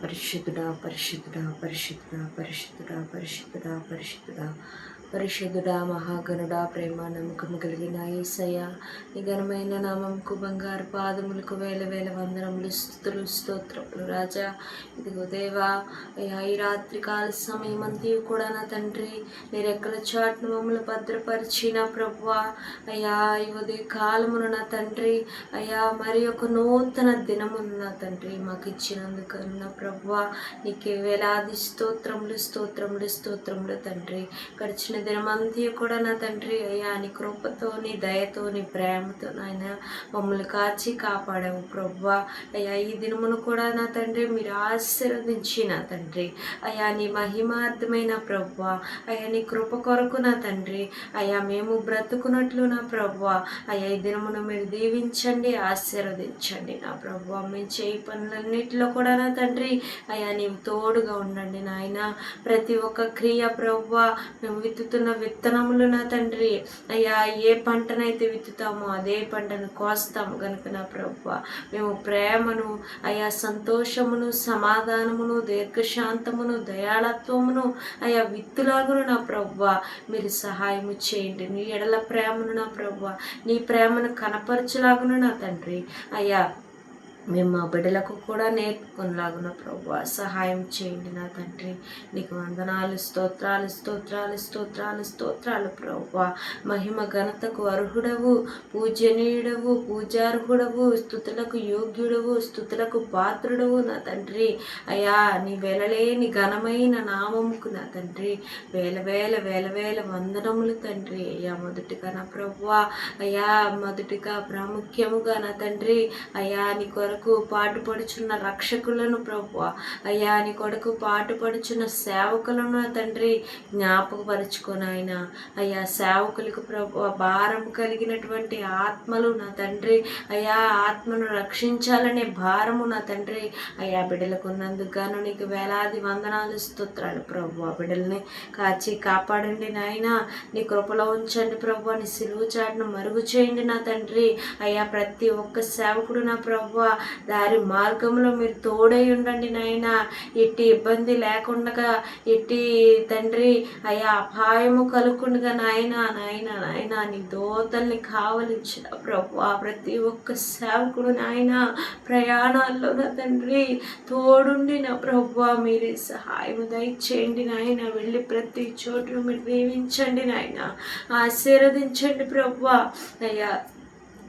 పరిశుద్ధుడా పరిశుద్ధుడా పరిశుద్ధుడా పరిశుద్ధుడా పరిశుద్ధుడా పరిశుద్ధుడా పరిశుద్ధుడా మహాగణుడా ప్రేమ నమ్మకము కలిగిన యేసయ్య నీ ఘనమైన నామముకు బంగారు పాదములకు వేల వేల వందనములు స్తుతులు స్తోత్రములు రాజా. ఇదిగో దేవా అయ్యా ఈ రాత్రి కాల సమయం అంతా కూడా నా తండ్రి నీ రెక్కల చాటును మమ్మల్ని భద్రపరిచిన ప్రభువా అయ్యా ఈ ఉదయ కాలమును నా తండ్రి అయ్యా మరి ఒక నూతన దినమును నా తండ్రి మాకు ఇచ్చినందుకు నా ప్రభువా నీకే వేలాది స్తోత్రములు స్తోత్రములు స్తోత్రములు తండ్రి. గడిచిన దినమంతా కూడా నా తండ్రి అయ్యా నీ కృపతో నీ దయతో నీ ప్రేమతో నాయన మమ్మల్ని కాచి కాపాడావు ప్రభువా. అయ్యా ఈ దినమును కూడా నా తండ్రి మీరు ఆశీర్వదించి నా తండ్రి అయ్యా నీ మహిమార్థమైన ప్రభువా అయ్యా నీ కృప కొరకు నా తండ్రి అయ్యా మేము బ్రతుకున్నట్లు నా ప్రభువా అయ్యా ఈ దినమును మీరు దీవించండి ఆశీర్వదించండి నా ప్రభువా. మేము చేయి పనులన్నిటిలో కూడా నా తండ్రి అయ్యా నీవు తోడుగా ఉండండి నాయన. ప్రతి ఒక్క క్రియ ప్రభువా మేము విత్తుతున్న విత్తనములు నా తండ్రి అయ్యా ఏ పంటనైతే విత్తుతామో అదే పంటను కోస్తాము కనుక నా ప్రభువా మేము ప్రేమను అయ్యా సంతోషమును సమాధానమును దీర్ఘశాంతమును దయాళత్వమును అయ్యా విత్తులాగును నా ప్రభువా మీరు సహాయము చేయండి. నీ ఎడల ప్రేమను నా ప్రభువా నీ ప్రేమను కనపరచులాగును నా తండ్రి అయ్యా మేము మా బిడ్డలకు కూడా నేర్పుకునేలాగున ప్రభువా సహాయం చేయండి నా తండ్రి. నీకు వందనాలు స్తోత్రాలు స్తోత్రాలు స్తోత్రాలు స్తోత్రాలు ప్రభువా. మహిమ ఘనతకు అర్హుడవు పూజనీయుడవు పూజార్హుడవు స్తుతులకు యోగ్యుడవు స్తుతులకు పాత్రుడవు నా తండ్రి అయ్యా నీ వెలలేని ఘనమైన నామముకు నా తండ్రి వేల వేల వేల వేల వందనములు తండ్రి. అయ్యా మొదటిగా నా ప్రభువా అయ్యా మొదటిగా ప్రాముఖ్యముగా నా తండ్రి అయ్యా నీ కొరకు పాటుపడుచున్న రక్షకులను ప్రభువా అయ్యా నీ కొరకు పాటుపడుచున్న సేవకులను తండ్రి జ్ఞాపకపరుచుకొని ఆయన అయ్యా సేవకులకు ప్రభువా భారం కలిగినటువంటి ఆత్మలు నా తండ్రి అయ్యా ఆత్మను రక్షించాలనే భారము నా తండ్రి అయ్యా బిడ్డలకు ఉన్నందుకు గాను నీకు వేలాది వందనాలు స్తోత్రాలు ప్రభువా. బిడ్డల్ని కాచి కాపాడండి నాయన. నీ కృపలో ఉంచండి ప్రభువా. నీ సిలువ చాటును మరుగు చేయండి నా తండ్రి అయ్యా. ప్రతి ఒక్క సేవకుడు నా ప్రభువా దారి మార్గంలో మీరు తోడై ఉండండి నాయన. ఎట్టి ఇబ్బంది లేకుండా ఎట్టి తండ్రి అయ్యా అపాయము కలుగుండగా నాయన నాయన నాయన నీ దోతల్ని కావలించిన ప్రభువా ప్రతి ఒక్క సేవకుడు నాయన ప్రయాణాల్లో నా తండ్రి తోడుండి నా ప్రభువా మీరే సహాయం దయచేయండి నాయన. వెళ్ళి ప్రతి చోటును మీరు దీవించండి నాయన ఆశీర్వదించండి ప్రభువా అయ్యా.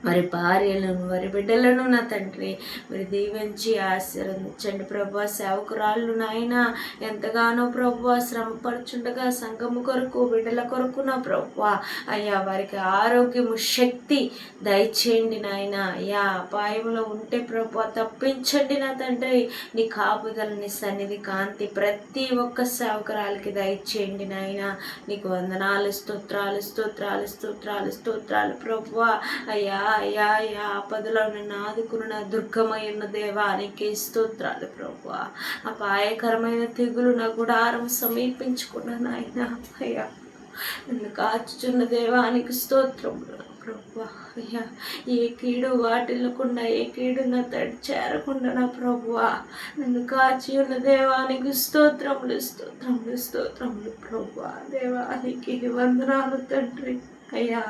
మరి భార్యలను వారి బిడ్డలను నా తండ్రి మరి దీవించి ఆశీర్వదించండి ప్రభువా. సేవకురాళ్ళు నాయన ఎంతగానో ప్రభువా శ్రమపడుచుండగా సంఘము కొరకు బిడ్డల కొరకు నా ప్రభువా అయ్యా వారికి ఆరోగ్యము శక్తి దయచేయండి నాయన. అయ్యా అపాయంలో ఉంటే ప్రభువా తప్పించండి నా తండ్రి. నీ కాపుదల నీ సన్నిధి కాంతి ప్రతి ఒక్క సేవకురాలకి దయచేయండి నాయన. నీకు వందనాలు స్తోత్రాలు స్తోత్రాలు స్తోత్రాలు స్తోత్రాలు ప్రభువా అయ్యా అయ్యా అయ్యా ఆపదలో నన్ను ఆదుకున్న దుర్గమైన దేవానికి స్తోత్రాలు ప్రభువా. అపాయకరమైన తెగులు నా గుడారం సమీపించుకున్నాను ఆయన అయ్యా. నన్ను కాచుచున్న దేవానికి స్తోత్రములు ప్రభువా అయ్యా. ఏ కీడు వాటిల్లకుండా ఏ కీడు నా తడి చేరకుండా నా ప్రభువా నన్ను కాచి ఉన్న దేవానికి స్తోత్రములు స్తోత్రములు స్తోత్రములు ప్రభువా. దేవానికి వందనాలు తండ్రి అయ్యా.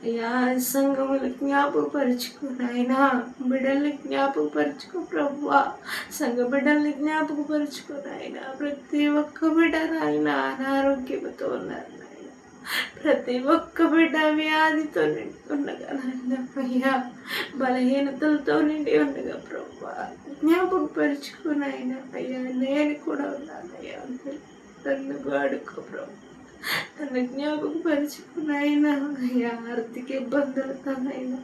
అయ్యా సంఘములు జ్ఞాపకపరుచుకుని ఆయన బిడ్డల్ని జ్ఞాపకపరుచుకో ప్రభువా. సంఘ బిడ్డల్ని జ్ఞాపకపరుచుకుని ఆయన ప్రతి ఒక్క బిడ్డ నాయన అనారోగ్యంతో ఉన్నారు నాయన. ప్రతి ఒక్క బిడ్డ వ్యాధితో నిండి ఉండగా నాయన అయ్యా బలహీనతలతో నిండి ఉండగా ప్రభువా జ్ఞాపకపరుచుకుని ఆయన అయ్యా నేను కూడా ఉన్నాను అయ్యా. నన్ను వాడుకో ప్రభు. నన్ను జ్ఞాపకపరుచుకున్నాయినా అయ్యా. ఆర్థిక ఇబ్బందులతో నైనా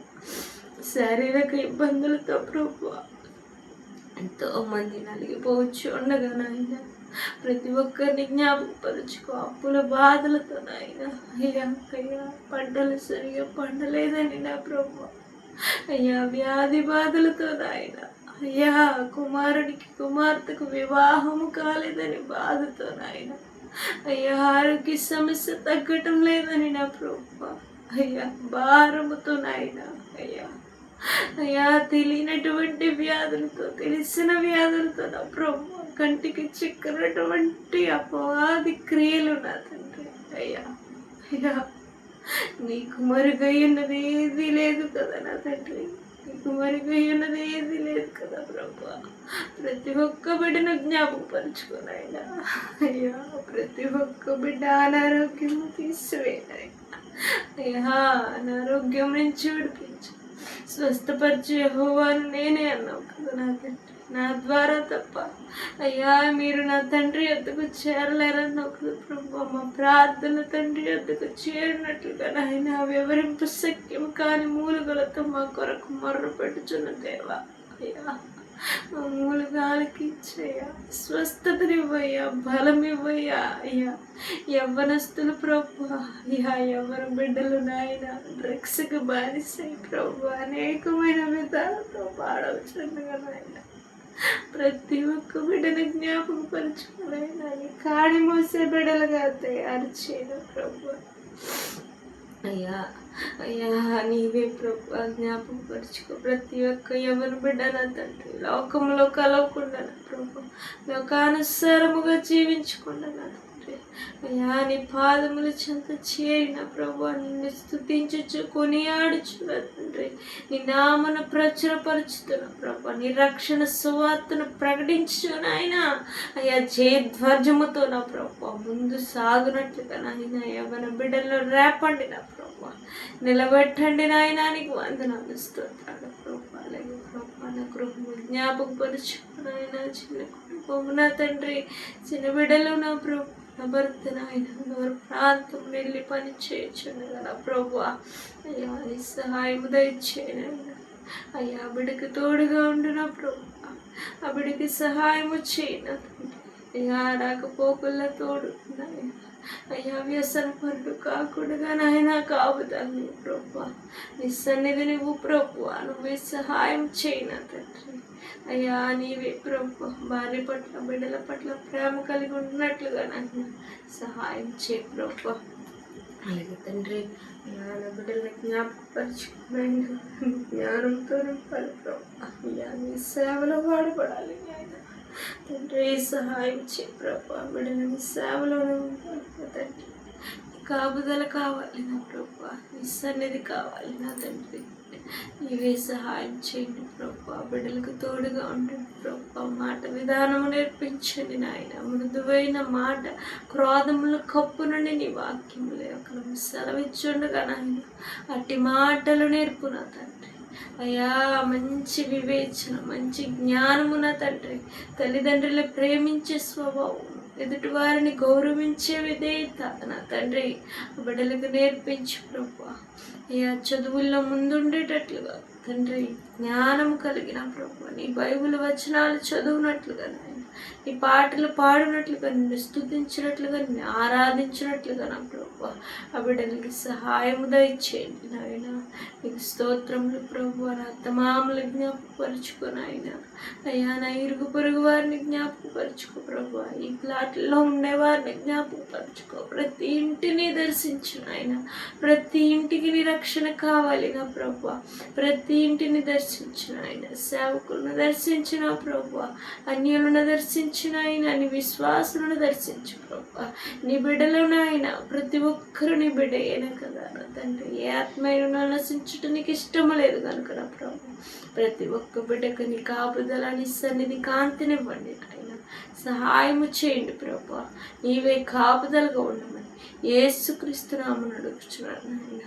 శారీరక ఇబ్బందులతో ప్రభువా ఎంతో మంది నలిగిపోవచ్చు ఉండగా నాయన ప్రతి ఒక్కరిని జ్ఞాపకపరుచుకో. అప్పుల బాధలతో నాయన అయ్యా అయ్యా పంటలు సరిగా పండలేదని నా ప్రభువా అయ్యా. వ్యాధి బాధలతో నాయన అయ్యా. కుమారుడికి కుమార్తెకు వివాహము కాలేదని బాధతో నాయన అయ్యా. ఆరోగ్య సమస్య తగ్గటం లేదని నా ప్రభువా అయ్యా భారముతో నాయన అయ్యా అయ్యా తెలియనటువంటి వ్యాధులతో, తెలిసిన వ్యాధులతో నా ప్రభు కంటికి చిక్కనటువంటి అపవాది క్రియలు నా తండ్రి. అయ్యా అయ్యా నీకు మరుగై ఉన్నది ఏది లేదు కదా నా తండ్రి. నీకు మరుగై ఉన్నది ఏది లేదు కదా ప్రభు. ప్రతి ఒక్క బిడ్డను జ్ఞాపకపరుచుకుని ఆయన. అయ్యా ప్రతి ఒక్క బిడ్డ అనారోగ్యం తీసివేయనైనా. అయ్యా అనారోగ్యం నుంచి విడిపించు, స్వస్థపరిచే యెహోవాను నేనే అన్నావు కదా నా తండ్రి. నా ద్వారా తప్ప అయ్యా మీరు నా తండ్రి యొద్దకు చేరలేరన్నావు కదా ప్రభు. మా ప్రార్థన తండ్రి యొద్దకు చేరినట్లుగా నాయన వివరింపు శక్యం కాని మూలుగలతో మా కొరకు మొర్ర పెట్టుచున్న దేవా. అయ్యా మా మూలుగాలకి ఇచ్చయ్యా, స్వస్థతనివ్వయ్యా, బలం ఇవ్వయ్యా. అయ్యా యవ్వనస్తులు ప్రభు, అయ్యా ఎవరి బిడ్డలు నాయన డ్రగ్స్కి బానిసై ప్రభు అనేకమైన విధాలతో పాడవచ్చుండగా నాయన ప్రతి ఒక్క బిడ్డను జ్ఞాపకపరచుకునైనా కాడి మోసే బిడ్డలుగా తయారు చేయను ప్రభు. అయ్యా అయ్యా నీవే ప్రభు జ్ఞాపకపరుచుకో. ప్రతి ఒక్క ఎవరి బిడ్డ నా తండ్రి లోకంలో కలవకుండా నా ప్రభు, లోకానుసారముగా జీవించకుండా నా తండ్రి. అయ్యా నీ పాదముల చెంత చేరిన ప్రభు నిన్ను స్తుతించుచు కొనియాడుచు నా తండ్రి. నీ నామను ప్రచురపరుచుతున్న ప్రభు, నీ రక్షణ సువార్తను ప్రకటించు నాయన. అయ్యా జయధ్వజముతో నా ప్రభు ముందు సాగునట్లుగా నాయన యవ్వన బిడ్డల్లో రేపండి నా ప్రభు, నిలబెట్టండి నాయనానికి వందనాలు స్తోత్రాలు ప్రభు. అలాగే ప్రభు నా గృహము జ్ఞాపకపరుచుకున్నాయన, చిన్న కుటుంబము నా తండ్రి, చిన్న బిడ్డలు నా ప్రభు, నా భర్త నాయన వారి ప్రాంతం వెళ్ళి పని చేయొచ్చుండగా నా ప్రభు. అయ్యా నీ సహాయము దయచేయనైనా. అయ్యా బిడ్డకి తోడుగా ఉండు నా ప్రభు, ఆ బిడ్డకి సహాయము చేయన తండ్రి. అయ్యా రాకపోకల్లో తోడు నాయన. అయ్యా వ్యసనపరుడు కాకుండా నాయన కాపుతాను ప్రభు. నీ సన్నిధి నువ్వు ప్రభు, నువ్వే సహాయం చేయన తండ్రి. అయ్యా నీవే ప్రభు భార్య పట్ల బిడ్డల పట్ల ప్రేమ కలిగి ఉన్నట్లుగా నన్ను సహాయం చేయ ప్రభు. అలాగే తండ్రి నా బిడ్డలను జ్ఞాపకపరచుకున్నాను, జ్ఞానంతో నింపాలి ప్రభు. అయ్యా నీ సేవలో వాడబడాలి ఆయన తండ్రి. సహాయం చేయ ప్రభు. బిడ్డలు నీ సేవలోనే ఉండాలి తండ్రి. నీ కాపుదల కావాలి నా ప్రభు, నీ సన్నిధి కావాలి నా తండ్రి. నీవే సహాయం చేయండి ప్రభు. బిడ్డలకు తోడుగా ఉండండి ప్రభు. మాట విధానము నేర్పించండి నాయన. మృదువైన మాట క్రోధముల కప్పు నుండి నీ వాక్యములే ఒక సెలవిచ్చుండగా నాయన అట్టి మాటలు నేర్పు నా తండ్రి. అయ్యా మంచి వివేచన, మంచి జ్ఞానము నా తండ్రి. తల్లిదండ్రులు ప్రేమించే స్వభావం, ఎదుటి వారిని గౌరవించే విధేయత నా తండ్రి బిడ్డలకు నేర్పించు ప్రభు. అయ్యా చదువుల్లో ముందుండేటట్లుగా తండ్రి జ్ఞానము కలిగిన ప్రభు. నీ బైబిల్ వచనాలు చదువునట్లుగా నాయన, నీ పాటలు పాడినట్లుగా, నిన్ను స్తుతించినట్లుగా, నిన్ను ఆరాధించినట్లుగా నా ప్రభు ఆ బిడ్డలకి సహాయము దయచేయండి నాయన. నీకు స్తోత్రములు ప్రభు. నా తమాములు జ్ఞాపకపరుచుకొని ఆయన. అయ్యా నా ఇరుగు పొరుగు వారిని జ్ఞాపకపరుచుకో ప్రభు. ఈ ప్లాట్లో ఉండేవారిని జ్ఞాపకపరుచుకో. ప్రతి ఇంటిని దర్శించు నాయన. ప్రతి ఇంటికి నీ రక్షణ కావాలి నా ప్రభు. ప్రతి ఇంటిని దర్శించిన ఆయన, సేవకులను దర్శించిన ప్రభు, అన్యులను దర్శించిన ఆయన, నీ విశ్వాసులను దర్శించు ప్రభు. నీ బిడ్డలను ఆయన ప్రతి ఒక్కరు నీ బిడ్డ అయినా కదా తండ్రి. ఏ ఆత్మీయులను నశించుట నీకు ఇష్టం లేదు కనుక నా ప్రభు. ప్రతి ఒక్క బిడ్డకు నీ కాపుదల, నీ సన్నిధి కాంతినివ్వండి ఆయన. సహాయము చేయండి ప్రభు. నీవే కాపుదలుగా ఉండమని యేసుక్రీస్తు నామమున అడుగుచున్నాను నాయన.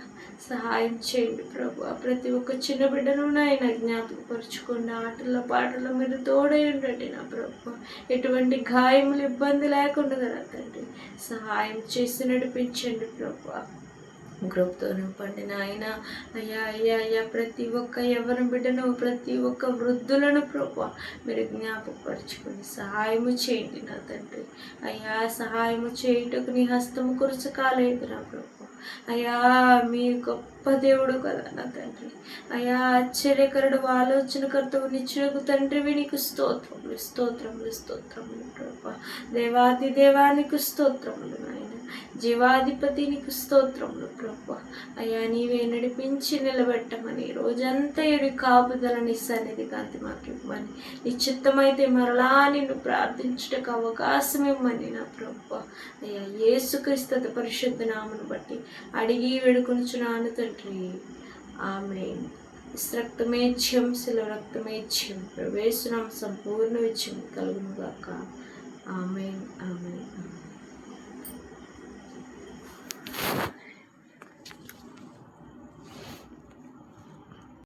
సహాయం చేయండి ప్రభు. ప్రతి ఒక్క చిన్న బిడ్డను నాయన జ్ఞాపకపరుచుకోండి. ఆటల్లో పాటల్లో మీరు తోడై ఉండండి నా ప్రభు. ఎటువంటి గాయములు ఇబ్బంది లేకుండా కదా తండ్రి సహాయం చేసి నడిపించండి ప్రభు. గ్రూప్తో నింపండి నాయన. అయ్యా అయ్యా అయ్యా ప్రతి ఒక్క యవ్వన బిడ్డను, ప్రతి ఒక్క వృద్ధులను ప్రభు మీరు జ్ఞాపకపరచుకొని సహాయము చేయండి నా తండ్రి. అయ్యా సహాయము చేయుటకు నీ హస్తము కురుచు కాలేదు నా ప్రభు. అయ్యా మీ గొప్ప దేవుడు కదా నా తండ్రి. అయ్యా ఆశ్చర్యకరుడు, ఆలోచనకర్తవు, నిచ్చునకు తండ్రివి నీకు స్తోత్రములు స్తోత్రములు స్తోత్రములు ప్రభు. దేవాది దేవానికి స్తోత్రములు నాయన. జీవాధిపతి నీకు స్తోత్రములు ప్రభు. అయ్యా నీవే నడిపించి నిలబెట్టమని, రోజంతా ఏడు కాపుదల నీ సన్నిధి కాంతి మాకు ఇవ్వమని, నీ చిత్తమైతే మరలా నిన్ను ప్రార్థించుటకు అవకాశం ఇవ్వమని నా ప్రభు. అయ్యా యేసుక్రీస్తు పరిశుద్ధ నామను బట్టి అడిగి వేడుకొనుచున్నాను తండ్రి. ఆమేన్. రక్తమేచ్ఛ్యం, శిల రక్తమేచ్ఛ్యం, ప్రవేశనం సంపూర్ణ విజయం కలుగునుగాక. ఆమేన్, ఆమేన్.